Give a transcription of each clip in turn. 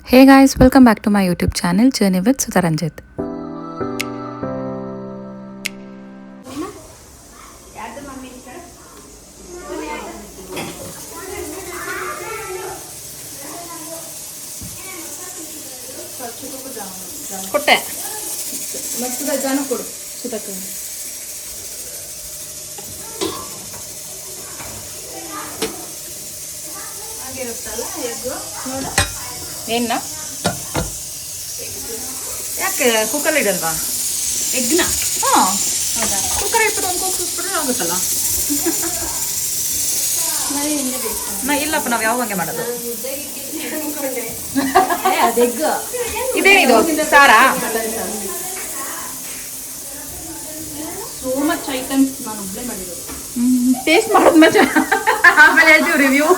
Hey guys, welcome back to my YouTube channel Journey with Sutaranjit. ಕೊಟ್ಟೆ ಮತ್ತದ ಜಾನ ಕೊಡು ಸುತಕ್ಕೆ ಆಗಿರುತ್ತಲ್ಲ egg ನೋಡು ಏನ ಯಾಕೆ ಕುಕ್ಕರ್ ಇಡಲ್ವಾ ಎಗ್ನ ಹಾಂ ಹೌದಾ ಕುಕ್ಕರ್ ಇಟ್ಬಿಟ್ಟು ಒಂದು ಕೂಗಿಸ್ಬಿಟ್ರೆ ಆಗುತ್ತಲ್ಲ ನಾ ಇಲ್ಲಪ್ಪ ನಾವು ಯಾವ ಹಂಗೆ ಮಾಡೋದು ಇದೇನಿದು ಸಾರಾ ಸೋ ಮಚ್ ಐಟಮ್ಸ್ ನಾನು ಒಬ್ಬಳೇ ಮಾಡಿರೋದು ಟೇಸ್ಟ್ ಮಾಡೋದು ಮಚ್ಚ ಆಮೇಲೆ ಹೇಳ್ತೀವಿ ರಿವ್ಯೂ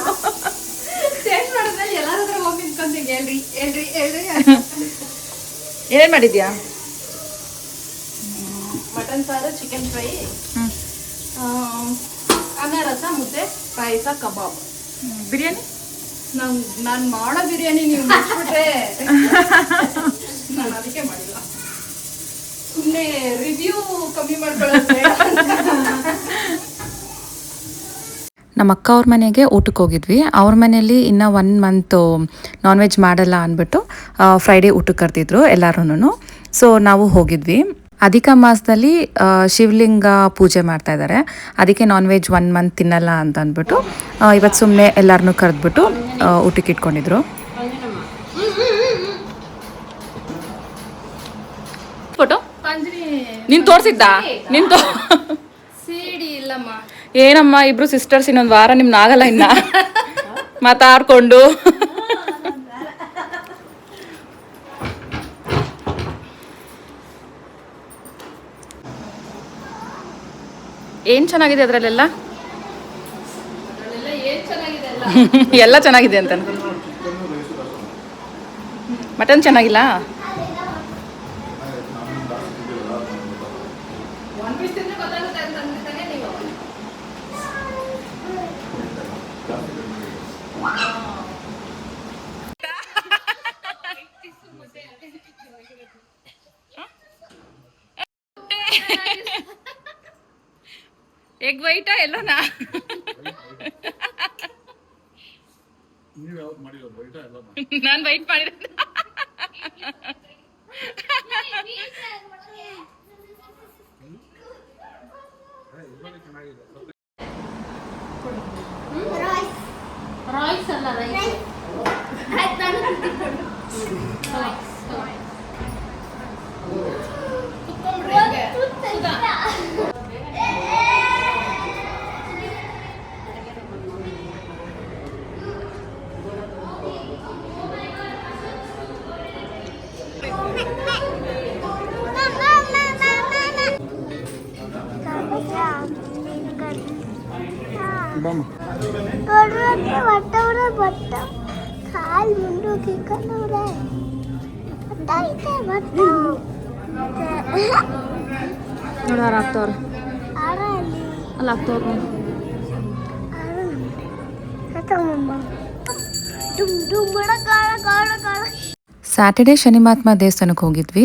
ಟೇಸ್ಟ್ ಮಾಡಿದ್ಮೇಲೆ ಎಲ್ಲರ ಹತ್ರ ಹೋಗಿ ನಿಂತ್ಕೊಂತೀವಿ ಹೇಳ್ರಿ ಹೇಳ್ರಿ ಹೇಳ್ರಿ ಏನೇನು ಮಾಡಿದ್ಯಾ ಮಟನ್ ಸಾರು ಚಿಕನ್ ಫ್ರೈ ಅನ್ನ ರಸ ಮುದ್ದೆ ಪಾಯಸ ಕಬಾಬ್ ಬಿರಿಯಾನಿ ನಾನು ಮಾಡೋ ಬಿರಿಯಾನಿ ನೀವು ಮುಚ್ಚಿಬಿಟ್ರೆ ನಾನು ಅದಕ್ಕೆ ಮಾಡಿಲ್ಲ ಸುಮ್ಮನೆ ರಿವ್ಯೂ ಕಮ್ಮಿ ಮಾಡ್ಕೊಳ್ಳೋದು ನಮ್ಮ ಅಕ್ಕ ಅವ್ರ ಮನೆಗೆ ಊಟಕ್ಕೆ ಹೋಗಿದ್ವಿ. ಅವ್ರ ಮನೆಯಲ್ಲಿ ಇನ್ನೂ 1 ಮಂತು ನಾನ್ ವೆಜ್ ಮಾಡಲ್ಲ ಅಂದ್ಬಿಟ್ಟು ಫ್ರೈಡೇ ಊಟಕ್ಕೆ ಕರೆದಿದ್ರು ಎಲ್ಲರೂ. ಸೊ ನಾವು ಹೋಗಿದ್ವಿ. ಅಧಿಕ ಮಾಸದಲ್ಲಿ ಶಿವಲಿಂಗ ಪೂಜೆ ಮಾಡ್ತಾ ಇದ್ದಾರೆ, ಅದಕ್ಕೆ ನಾನ್ ವೆಜ್ 1 ಮಂತ್ ತಿನ್ನಲ್ಲ ಅಂತ ಅಂದ್ಬಿಟ್ಟು ಇವತ್ತು ಸುಮ್ಮನೆ ಎಲ್ಲರನ್ನೂ ಕರೆದ್ಬಿಟ್ಟು ಊಟಕ್ಕೆ ಇಟ್ಕೊಂಡಿದ್ರು. ಫೋಟೋ ನೀನು ತೋರಿಸಿದ್ದ ನಿಂತು ಸಿಡಿ ಇಲ್ಲಮ್ಮ ಏನಮ್ಮ ಇಬ್ರು ಸಿಸ್ಟರ್ಸ್ ಇನ್ನೊಂದು ವಾರ ನಿಮ್ನ ಆಗಲ್ಲ ಇನ್ನ ಮಾತಾಡ್ಕೊಂಡು ಏನ್ ಚೆನ್ನಾಗಿದೆ ಅದರಲ್ಲೆಲ್ಲ ಎಲ್ಲ ಚೆನ್ನಾಗಿದೆ ಅಂತ ಮಟನ್ ಚೆನ್ನಾಗಿಲ್ಲ ಎಗ್ ವೈಟಾ ಎಲ್ಲೋನಾ ನಾನು ವೈಟ್ ಮಾಡಿರೋದು ರಾಯ್ಸ್ ಅಲ್ಲ ರೈಸ್ ನೋಡಾರ ಆಗ್ತವ್ರ ಅಲ್ಲ ಆಗ್ತವ್ರ ಸ್ಯಾಟರ್ಡೇ ಶನಿಮಾತ್ಮ ದೇವಸ್ಥಾನಕ್ಕೆ ಹೋಗಿದ್ವಿ.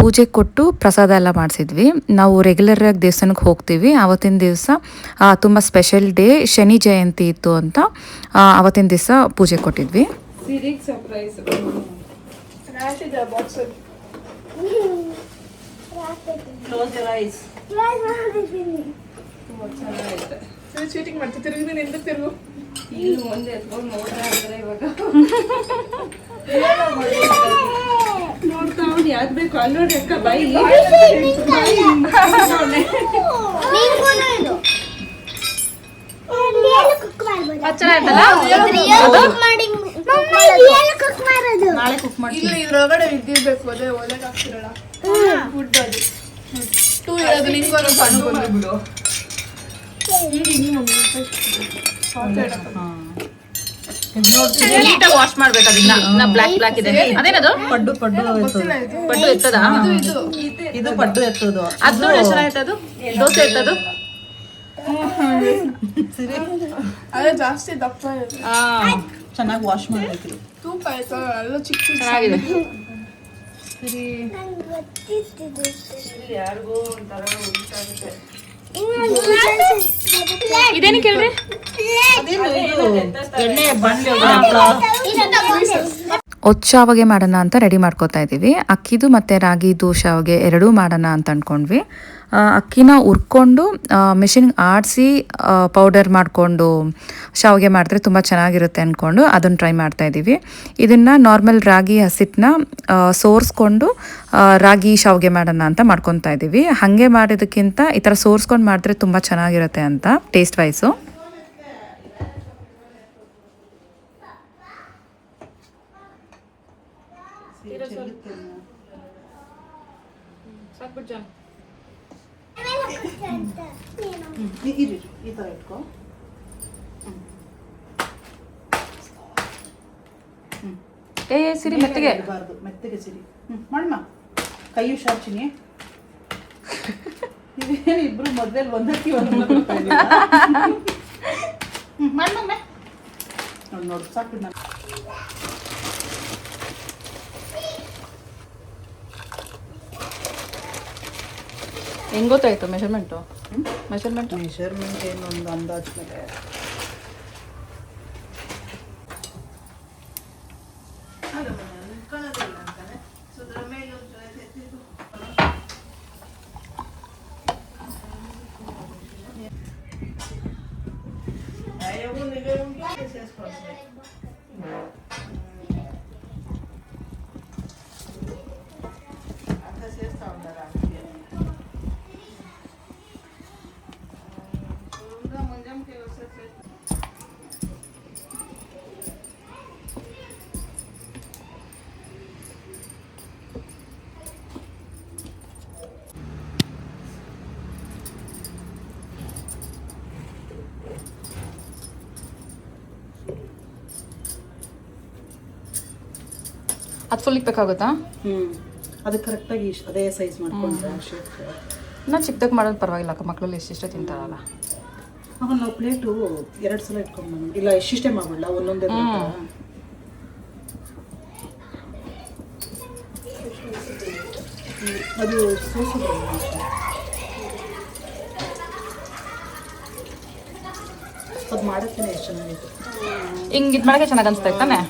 ಪೂಜೆ ಕೊಟ್ಟು ಪ್ರಸಾದ ಎಲ್ಲ ಮಾಡಿಸಿದ್ವಿ. ನಾವು ರೆಗ್ಯುಲರಾಗಿ ದೇವಸ್ಥಾನಕ್ಕೆ ಹೋಗ್ತೀವಿ. ಆವತ್ತಿನ ದಿವಸ ತುಂಬ ಸ್ಪೆಷಲ್ ಡೇ, ಶನಿ ಜಯಂತಿ ಇತ್ತು ಅಂತ ಆವತ್ತಿನ ದಿವಸ ಪೂಜೆ ಕೊಟ್ಟಿದ್ವಿ. ಚೀಟಿಂಗ್ ಮಾಡ್ತಿ ತಿರುಗಿ ನಿಂದ ತಿರುಗು ಮುಂದೆ ಎತ್ಕೊಂಡು ನೋಡ್ರೆ ಅಂದ್ರೆ ಇವಾಗ ನೋಡ್ತಾ ಅವ್ನು ಯಾವ್ದು ಬೇಕು ಅಲ್ಲಿ ನೋಡಿ ಅಕ್ಕ ಬಾಯಿ ನಾಳೆ ಕುಕ್ ಮಾಡ್ತೀನಿ. ಇದ್ರೊಳಗಡೆ ಇದ್ದಿರ್ಬೇಕು, ಅದೇ ಒಳಗೆ ಹಾಕ್ತಿರಲ್ಲ ಫುಡ್ ಅದು 2 ಇರೋದು ನಿಂಗೊಂದು ಸಣ್ಣ ಬಂದ್ಬಿಡು. ವಾಶ್ ಮಾಡ್ಬೇಕು ಅದನ್ನ ಬ್ಲಾಕ್ ಇದೆ. ಅದೇನದು ಪಡ್ಡು ಎತ್ತದ ಇದು ಪಡ್ಡು ಎತ್ತದು. ಅದು ನೋಡಿ ಎಷ್ಟು ಚೆನ್ನಾಗಿತ್ತು, ಅದು ದೋಸೆ ಎತ್ತದು. ಅದೇ ಜಾಸ್ತಿ ದಪ್ಪ ಚೆನ್ನಾಗಿ ವಾಶ್ ಮಾಡಬೇಕಿರು. ತೂಕ ಆಯ್ತು ಎಲ್ಲ ಚಿಕ್ಕ ಚಿಕ್ಕ ಚೆನ್ನಾಗಿದೆ. ಸರಿ ಯಾರಿಗೂ ಒಂಥರ ಉಂಟಾಗುತ್ತೆ. ಇದೇನು ಕೇಳ್ರಿ? ಎಣ್ಣೆ ಬಾಣಲೆ ಒಚ್ಚಾವಗೆ ಮಾಡೋಣ ಅಂತ ರೆಡಿ ಮಾಡ್ಕೋತಾ ಇದ್ದೀವಿ. ಅಕ್ಕಿದು ಮತ್ತು ರಾಗಿದು ಶಾವಿಗೆ ಎರಡೂ ಮಾಡೋಣ ಅಂತ ಅಂದ್ಕೊಂಡ್ವಿ. ಅಕ್ಕಿನ ಹುರ್ಕೊಂಡು ಮಿಷಿನ್ಗೆ ಆಡಿಸಿ ಪೌಡರ್ ಮಾಡಿಕೊಂಡು ಶಾವಿಗೆ ಮಾಡಿದ್ರೆ ತುಂಬ ಚೆನ್ನಾಗಿರುತ್ತೆ ಅಂದ್ಕೊಂಡು ಅದನ್ನು ಟ್ರೈ ಮಾಡ್ತಾ ಇದ್ದೀವಿ. ಇದನ್ನು ನಾರ್ಮಲ್ ರಾಗಿ ಹಸಿಟ್ಟನ್ನ ಸೋರಿಸ್ಕೊಂಡು ರಾಗಿ ಶಾವಿಗೆ ಮಾಡೋಣ ಅಂತ ಮಾಡ್ಕೊತಾ ಇದ್ದೀವಿ. ಹಾಗೆ ಮಾಡೋದಕ್ಕಿಂತ ಈ ಥರ ಸೋರಿಸ್ಕೊಂಡು ಮಾಡಿದ್ರೆ ತುಂಬ ಚೆನ್ನಾಗಿರುತ್ತೆ ಅಂತ ಟೇಸ್ಟ್ ವೈಸು. ಇರಿ ಈ ಥರ ಇಟ್ಕೊ. ಸಿರಿ ಮೆತ್ತಗೆ ಇರಬಾರ್ದು, ಮೆತ್ತಗೆ ಸಿರಿ. ಮಾಡಮ್ಮ ಕೈ ಹುಷಾರ್ಚಿನಿ. ಇದೇನು ಇಬ್ರು ಮೊದಲೇ ಒಂದಕ್ಕೆ ಮಾಡಮ್ಮ ನೋಡಿ ಸಾಕು. ನಾನು ಹೆಂಗೆ ಗೊತ್ತಾಯ್ತು ಮೆಷರ್ಮೆಂಟು? ಮೆಷರ್ಮೆಂಟ್ ಏನು ಒಂದು ಅಂದಾಜು ಮೇಲೆ ಅದು ಫುಲ್ ಇಕ್ಬೇಕಾಗುತ್ತಾ? ಅದು ಕರೆಕ್ಟಾಗಿ ಅದೇ ಸೈಜ್ ಮಾಡ್ಕೊಂಡ್ರೆ ಶೇಪ್. ನಾ ಚಿಕ್ಕದಾಗಿ ಮಾಡೋದು ಪರವಾಗಿಲ್ಲ ಅಕ್ಕ, ಮಕ್ಕಳಲ್ಲಿ ಎಷ್ಟಿಷ್ಟ ತಿಂತಾರಲ್ಲ. ಆಮೇಲೆ ನಾವು ಪ್ಲೇಟು 2 ಸಲ ಇಟ್ಕೊಂಡು ಇಲ್ಲ ಎಷ್ಟಿಷ್ಟೇ ಮಾಡ್ಬಿಡಲ್ಲ, ಒಂದೊಂದೇ ಅದು ಸೋಸೋದು ಅದು ಮಾಡೋಕ್ಕೆ ಎಷ್ಟು ಚೆನ್ನಾಗಿತ್ತು. ಹಿಂಗೆ ಇದು ಮಾಡೋಕ್ಕೆ ಚೆನ್ನಾಗಿ ಅನಿಸ್ತಾ ತಾನೆ?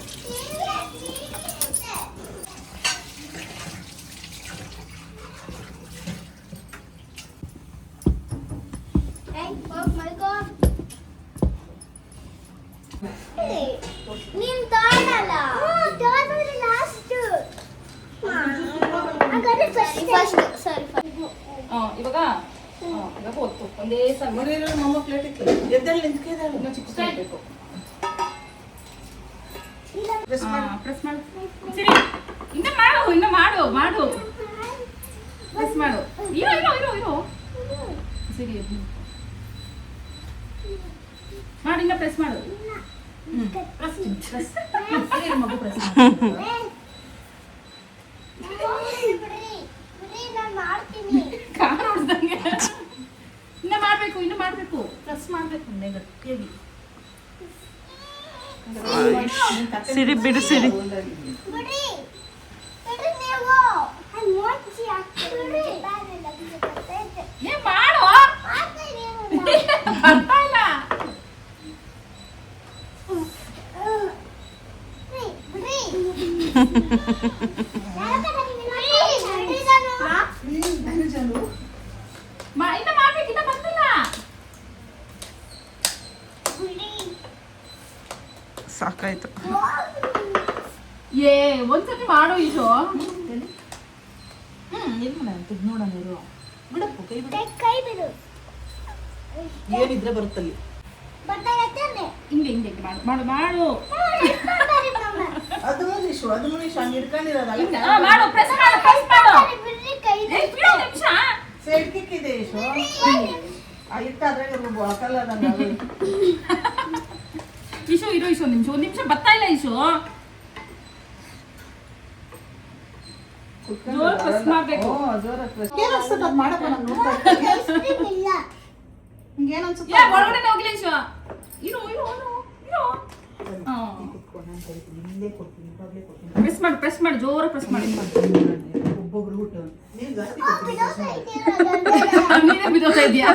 ಇವಾಗ ಹೊತ್ತು ಒಂದೇ ನಮ್ಮ ಪ್ಲೇಟ್ ಇತ್ತು ಎದ್ದಲ್ಲಿ ನಿಂತ್ಕಿದ್ದಾಳೆ. ಚಿಕ್ಕಬೇಕು. ಪ್ರೆಸ್ ಮಾಡು. ಸರಿ, ಇನ್ನ ಮಾಡು ಪ್ರೆಸ್ ಮಾಡು. ಇರೋ ಸರಿ ಮಾಡು, ಇನ್ನ ಪ್ರೆಸ್ ಮಾಡು. ಮಗು ಪ್ರೆಸ್ ಕಾರ್ ಹೊಡ್ದಂಗೆ. ಇನ್ನ ಮಾಡ್ಬೇಕು ಪ್ರೆಸ್ ಮಾಡ್ಬೇಕು ಗಟ್ಟಿಯಾಗಿ. ಸಿರಿ ಬಿಡು ಸಿರಿ. ಮಾಡು ಇನ್ನ ಮಾಡ್ಬೇಕು, ಇನ್ನ ಬಂದಿಲ್ಲ. ಸಾಕಾಯ್ತು. ಒಂದ್ಸತಿ ಮಾಡು ಈಶೋ. ನೋಡೋಣ ಇರು ಬಿಡಪ್ಪು, ಕೈ ಬಿಡು. ಏನಿದ್ರೆ ಬರುತ್ತಲ್ಲಿ ಹಿಂಗೆ ಮಾಡು. ಅದು ನಿಶು ಹಂಗೆ ಇಟ್ಕೊಂಡಿರೋದಲ್ಲ. ಮಾಡು, ಪ್ರೆಸ್ ಮಾಡು. ಸೈಡ್ ಕಿಕ್ ಇದೆ ಇಶು. ಇಟ್ಟಾದ್ರೆ ಹಾಕಲ್ಲ ನಂಗೆ. ಇಶು ಇರು, ಒಂದು ನಿಮಿಷ ಬರ್ತಾ ಇಲ್ಲ ಇಶು. ಜೋರ್ ಪ್ರೆಸ್ ಮಾಡ್ಬೇಕು. ಏನು ಅನ್ಸುತ್ತೆ ಅದು ಮಾಡಪ್ಪ, ನಾನು ನೋಡ್ತಾ ಇರ್ತೀನಿ. ಏನು ಅನ್ಸುತ್ತೆ ಒಳಗಡೆ ಹೋಗ್ಲಿ ಇಶು. ಇರು. ಇಲ್ಲೇ ಕೊಡ್ತೀನಿ ಇವಾಗಲೇ ಕೊಡ್ತೀನಿ. ಪ್ರೆಸ್ ಮಾಡಿ ಜೋರ ಪ್ರೆಸ್ ಮಾಡಿ. ಒಬ್ಬೊಬ್ರು ಊಟ ನೀನು ಜಾಸ್ತಿ ಕೊಡ್ತೀನಿ. ನೀನೇ ಬಿದ್ದೋಗ್ತಾ ಇದೆಯಾ?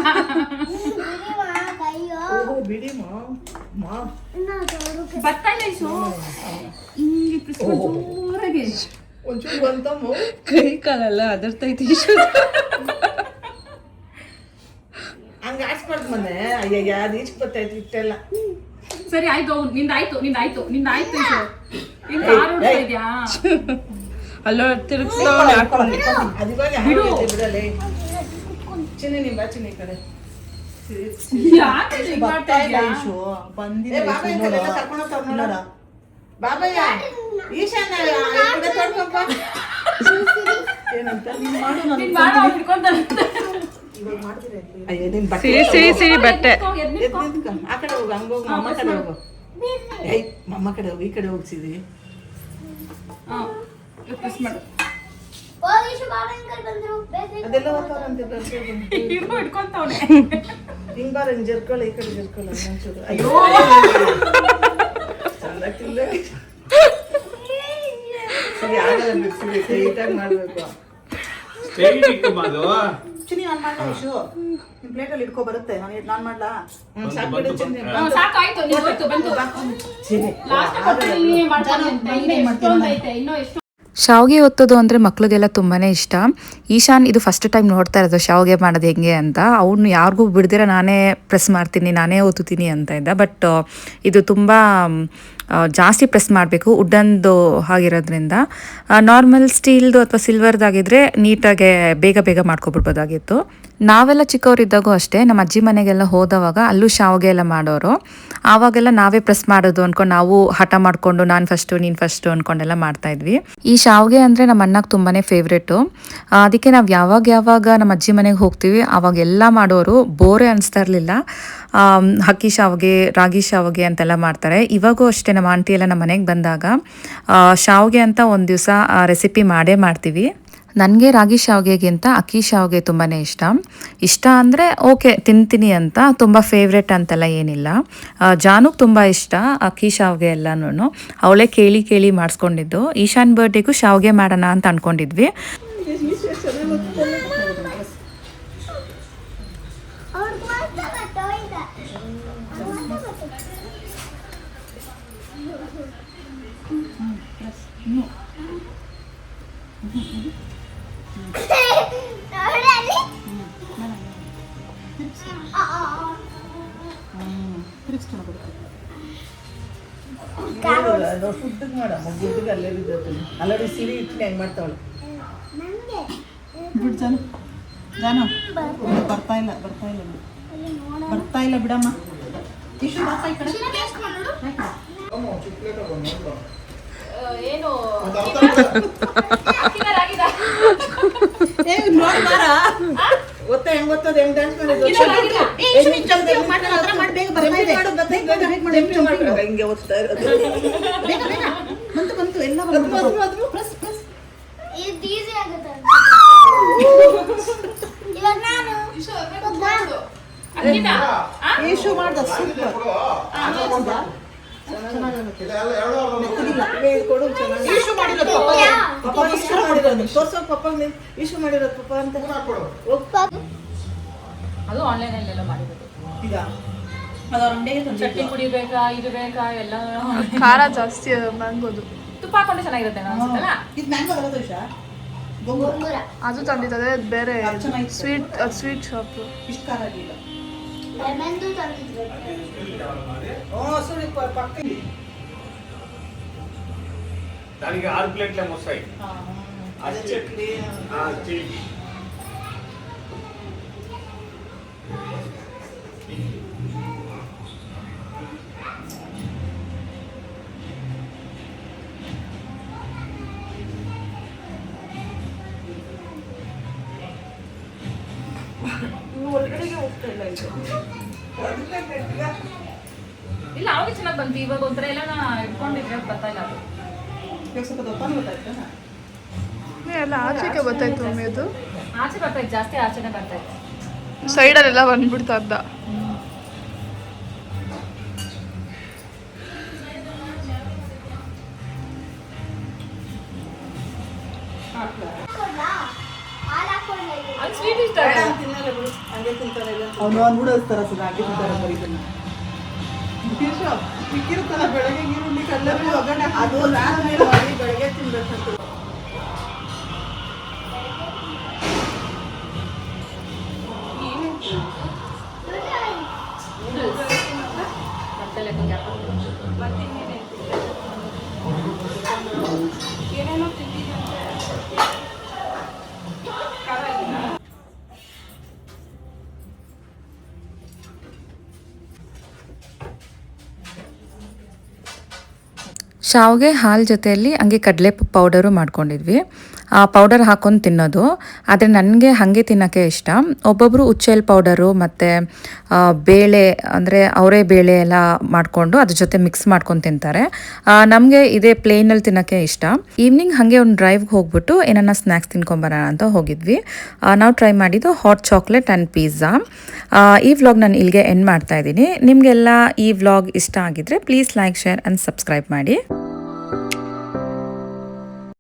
ಓಹೋ ಬಿಡಿ ಮಾ ಬರ್ತಾ ಇಲ್ಲ ಇಸು. ಹಿಂಗೆ ಪ್ರೆಸ್ ಮಾಡಿ ಜೋರಾಗಿ. ಒಂಚೂರು ಬಂತಮ್ಮ ಕೈ ಕಾಲೆಲ್ಲ ಅದರ್ತೈತಿ. ಹಂಗೆ ಆಡ್ಸ್ಬಾರ್ದು ಮೊನ್ನೆ. ಅಯ್ಯಯ್ಯ ಅದು ಈಚೆ ಬರ್ತೈತಿ ಇಟ್ಟೆಲ್ಲ. ಸರಿ ಆಯ್ತು, ನಿಂದಾಯ್ತು ಇಸು. ಇನ್ನು ಕಾರು ಓಡ್ತಾ ಇದೆಯಾ? ಅಲ್ಲೋ ತಿರುಗಿಸ್ತಾ ಅದು ಇವಾಗ ಬಿಡಲೇ. ಚಿನ್ನಿ ನಿಮ್ಮ ಬಾ ಚಿನ್ನಿ ಈ ಕಡೆ. ಯಾಕೆ ಹಿಂಗ್ ಮಾಡ್ತಾ ಇದೀಯಾ? ಬಾಬಯ್ಯ ಈಶಾನ ತೊಡ್ಕೊಂಪ ಏನಂತ ನೀನ್ ಮಾಡು, ಅವ್ನು ಹಿಡ್ಕೊಂತಾನೆ. ಸಿರಿ ಬಟ್ಟೆ. ಆ ಕಡೆ ಹೋಗು, ಹಂಗೋಗು, ಅಮ್ಮ ಕಡೆ ಹೋಗು. ಏಯ್ ಅಮ್ಮ ಕಡೆ ಹೋಗು, ಈ ಕಡೆ ಹೋಗ್ಸಿದ್ವಿ. ಪ್ರೆಸ್ ಮಾಡು. ಅದೆಲ್ಲ ಹೋಗ್ತಾರಂತೆ ಹಿಡ್ಕೊಂತವ್ನೆ. ಹಿಂಗ್ ಬಾರ ಹಿಂಗ್ ಜರ್ಕೊಳ್ಳ, ಈ ಕಡೆ ಜರ್ಕೊಳ್ಳ. ಅಯ್ಯೋ ಚಂದಕ್ಕಿಲ್ಲ. ಸರಿ ಆಗಲ್ಲ ಬಿಡ್ಸಿರಿ, ಟೈಟಾಗಿ ಮಾಡ್ಬೇಕು. ಚಿನಿ ನಾನು ಮಾಡ್ಲಾ ಇಶು? ನಿಮ್ ಪ್ಲೇಟಲ್ಲಿ ಇಟ್ಕೊ ಬರುತ್ತೆ. ನಾನು ಮಾಡ್ಲಾ? ಸಾಕ್ಬಿಡು ಚಿನಿ. ಸಾಕಾಯ್ತು, ನೀನ್ ಹೋಯ್ತು ಬಂತು. ಚಿನಿ ಲಾಸ್ಟ್ ಕೊಟ್ಟು ನೀನೇ ಮಾಡ್ತಾನೆ. ಎಷ್ಟೊಂದೈತೆ, ಇನ್ನೂ ಎಷ್ಟು. ಶಾವಿಗೆ ಒತ್ತೋದು ಅಂದರೆ ಮಕ್ಳಿಗೆಲ್ಲ ತುಂಬಾ ಇಷ್ಟ. ಈಶಾನ್ ಇದು ಫಸ್ಟ್ ಟೈಮ್ ನೋಡ್ತಾ ಇರೋದು ಶಾವಿಗೆ ಮಾಡೋದು ಹೆಂಗೆ ಅಂತ. ಅವನು ಯಾರಿಗೂ ಬಿಡ್ದಿರ ನಾನೇ ಪ್ರೆಸ್ ಮಾಡ್ತೀನಿ, ನಾನೇ ಒತ್ತುತ್ತೀನಿ ಅಂತ ಇದ್ದ. ಬಟ್ ಇದು ತುಂಬ ಜಾಸ್ತಿ ಪ್ರೆಸ್ ಮಾಡಬೇಕು, ವುಡ್ಡಂದು ಆಗಿರೋದ್ರಿಂದ. ನಾರ್ಮಲ್ ಸ್ಟೀಲ್ದು ಅಥವಾ ಸಿಲ್ವರ್ದಾಗಿದ್ದರೆ ನೀಟಾಗೆ ಬೇಗ ಮಾಡ್ಕೊಬಿಡ್ಬೋದಾಗಿತ್ತು. ನಾವೆಲ್ಲ ಚಿಕ್ಕವರಿದ್ದಾಗೂ ಅಷ್ಟೇ, ನಮ್ಮ ಅಜ್ಜಿ ಮನೆಗೆಲ್ಲ ಹೋದವಾಗ ಅಲ್ಲೂ ಶಾವಿಗೆ ಎಲ್ಲ ಮಾಡೋರು. ಆವಾಗೆಲ್ಲ ನಾವೇ ಪ್ರೆಸ್ ಮಾಡೋದು ಅಂದ್ಕೊಂಡು ನಾವು ಹಠ ಮಾಡಿಕೊಂಡು ನಾನು ಫಸ್ಟು ನೀನು ಫಸ್ಟು ಅಂದ್ಕೊಂಡೆಲ್ಲ ಮಾಡ್ತಾಯಿದ್ವಿ. ಈ ಶಾವಿಗೆ ಅಂದರೆ ನಮ್ಮ ಅಣ್ಣಗೆ ತುಂಬಾ ಫೇವ್ರೇಟು. ಅದಕ್ಕೆ ನಾವು ಯಾವಾಗ ನಮ್ಮ ಅಜ್ಜಿ ಮನೆಗೆ ಹೋಗ್ತೀವಿ ಆವಾಗೆಲ್ಲ ಮಾಡೋರು. ಬೋರೇ ಅನಿಸ್ತಾ ಇರಲಿಲ್ಲ. ಅಕ್ಕಿ ಶಾವಿಗೆ, ರಾಗಿ ಶಾವಿಗೆ ಅಂತೆಲ್ಲ ಮಾಡ್ತಾರೆ. ಇವಾಗೂ ಅಷ್ಟೇ ನಮ್ಮ ಆಂಟಿ ಎಲ್ಲ ನಮ್ಮ ಮನೆಗೆ ಬಂದಾಗ ಶಾವಿಗೆ ಅಂತ ಒಂದು ದಿವಸ ರೆಸಿಪಿ ಮಾಡೇ ಮಾಡ್ತೀವಿ. ನನಗೆ ರಾಗಿ ಶಾವಿಗೆಗಿಂತ ಅಕ್ಕಿ ಶಾವಿಗೆ ತುಂಬಾ ಇಷ್ಟ ಅಂದರೆ ಓಕೆ ತಿಂತೀನಿ ಅಂತ, ತುಂಬ ಫೇವ್ರೆಟ್ ಅಂತೆಲ್ಲ ಏನಿಲ್ಲ. ಜಾನುಗೆ ತುಂಬ ಇಷ್ಟ ಅಕ್ಕಿ ಶಾವಿಗೆ ಎಲ್ಲನೂ. ಅವಳೇ ಕೇಳಿ ಮಾಡಿಸ್ಕೊಂಡಿದ್ದು. ಈಶಾನ್ ಬರ್ಡೇಗೂ ಶಾವಿಗೆ ಮಾಡೋಣ ಅಂತ ಅಂದ್ಕೊಂಡಿದ್ವಿ. ಫುಡ್ಗೆ ಮಾಡಮ್ಮ, ಗುಡ್ಡಿಗೆ ಅಲ್ಲೇ ಬಿದ್ದೈತೆ. ಅಲ್ಲೇ ಸಿರಿ ಇಟ್ಟು ಹೆಂಗೆ ಮಾಡ್ತಾವಳೆ. ಬಿಡು ಜಾನು ಬರ್ತಾ ಇಲ್ಲ ಬಿಡಮ್ಮ. ಇಷ್ಟು ಬಾಪ ಈ ಕಡೆ. ಏನು ನೋಡಿ ಬಾರ ಗೊತ್ತ ಹೆಂಗ್ ಗೊತ್ತದ ಹೆಂಗ್ ಡ್ಯಾನ್ಸ್ ಮಾಡೋದು. ಹಿಂಗೆ ಓದ್ತಾ ಇರೋದು. ಬಂತು ಎಲ್ಲ ಇಶು ಮಾಡ್ದ ಸೂಪರ್. ಇಶು ಮಾಡಿರೋದು ತೋರ್ಸೋ ಪಪ್ಪ, ಇಶು ಮಾಡಿರೋದು ಪಪ್ಪ ಅಂತ. ಅದು ಆನ್ಲೈನಲ್ಲೆಲ್ಲ ಮಾಡಿರೋದು. ಈಗ ಅದು ಅವ್ರ ಅಂಗಡಿಗೆ ಚಟ್ನಿ ಪುಡಿ ಬೇಕಾ, ಇದು ಬೇಕಾ, ಎಲ್ಲ ಖಾರ ಜಾಸ್ತಿ ಮ್ಯಾಂಗೋದು. ತುಪ್ಪ ಹಾಕೊಂಡ್ರೆ ಚೆನ್ನಾಗಿರುತ್ತೆ ಅನ್ಸುತ್ತಲ್ಲ. ಇದು ಮ್ಯಾಂಗೋ ಅಲ್ಲ ಇಶಾ? ಗೋಂಗೂರ ಅದು ತಂದಿದ್ದಾರೆ ಬೇರೆ ಸ್ವೀಟ್ ಶಾಪ್. ಇಷ್ಟು ಖಾರ ಆಗಿಲ್ಲ. ನನಗೆ 6 ಪ್ಲೇಟ್ಲೆ ಮೊಸರು. ಅದೇ ಚಟ್ನಿ ಒಳಗಡೆಗೆ ಹೋಗ್ತಾ ಇಲ್ಲ ಇದು. ಇಲ್ಲ ಅವಾಗ ಚೆನ್ನಾಗಿ ಬಂತು. ಇವಾಗ ಒಂಥರ ಎಲ್ಲ ಇಟ್ಕೊಂಡಿದ್ರೆ ಬರ್ತಾ ಇಲ್ಲ ಅದು. ಸ್ವಲ್ಪ ದಪ್ಪನ ಗೊತ್ತಾಯ್ತಾ? ಎಲ್ಲ ಆಚೆಗೆ ಗೊತ್ತಾಯ್ತು ಮಮ್ಮಿ. ಅದು ಆಚೆ ಬರ್ತಾಯಿತ್ತು, ಜಾಸ್ತಿ ಆಚೆನೆ ಬರ್ತಾಯಿತ್ತು. ಸೈಡಲ್ಲೆಲ್ಲ ಬಂದ್ಬಿಡ್ತಾ ಇದ್ದ. ಅದು ಸ್ವೀಟ್ ಇಷ್ಟ ತಿನ್ನಲ್ಲ ಬಿಡು, ಹಂಗೆ ತಿಂತಾರೆ ಅವನು ನೂಡಲ್ಸ್ ತರ ಸುದ ಹಾಕಿ ತಿಂತಾರೆ ಬರೀ ಇದನ್ನ. ಸಿಕ್ಕಿರುತ್ತಲ್ಲ ಬೆಳಗ್ಗೆ ಈರುಳ್ಳಿ ಕಲ್ಲಲ್ಲಿ ಒಗ್ಗರಣೆ ಅದು ರಾತ್ರಿ ಮಾಡಿ ಬೆಳಗ್ಗೆ ತಿನ್ಬೇಕಂತ. ಮತ್ತೆ ಲೆಕ್ಕಕ್ಕೆ ಮತ್ತೆ ಏನೇನೋ ತಿಂತಿದ್ದಂತೆ. ಶಾವಿಗೆ ಹಾಲು ಜೊತೆಯಲ್ಲಿ ಹಂಗೆ ಕಡಲೆ ಪೌಡರು ಮಾಡ್ಕೊಂಡಿದ್ವಿ. ಆ ಪೌಡರ್ ಹಾಕೊಂಡು ತಿನ್ನೋದು, ಆದರೆ ನನಗೆ ಹಾಗೆ ತಿನ್ನೋಕ್ಕೆ ಇಷ್ಟ. ಒಬ್ಬೊಬ್ಬರು ಉಚ್ಚೆಲ್ ಪೌಡರು ಮತ್ತು ಬೇಳೆ ಅಂದರೆ ಅವರೇ ಬೇಳೆ ಎಲ್ಲ ಮಾಡಿಕೊಂಡು ಅದ್ರ ಜೊತೆ ಮಿಕ್ಸ್ ಮಾಡ್ಕೊಂಡು ತಿಂತಾರೆ. ನಮಗೆ ಇದೇ ಪ್ಲೇನಲ್ಲಿ ತಿನ್ನೋಕ್ಕೆ ಇಷ್ಟ. ಈವ್ನಿಂಗ್ ಹಾಗೆ ಒಂದು ಡ್ರೈವ್ಗೆ ಹೋಗ್ಬಿಟ್ಟು ಏನನ್ನ ಸ್ನ್ಯಾಕ್ಸ್ ತಿನ್ಕೊಂಬರೋಣ ಅಂತ ಹೋಗಿದ್ವಿ. ನಾವು ಟ್ರೈ ಮಾಡಿದ್ದು ಹಾಟ್ ಚಾಕ್ಲೇಟ್ ಆ್ಯಂಡ್ ಪಿಜ್ಜಾ. ಈ ವ್ಲಾಗ್ ನಾನು ಇಲ್ಲಿಗೆ ಎಂಡ್ ಮಾಡ್ತಾ ಇದ್ದೀನಿ. ನಿಮಗೆಲ್ಲ ಈ ವ್ಲಾಗ್ ಇಷ್ಟ ಆಗಿದ್ರೆ please like, share and subscribe ಮಾಡಿ.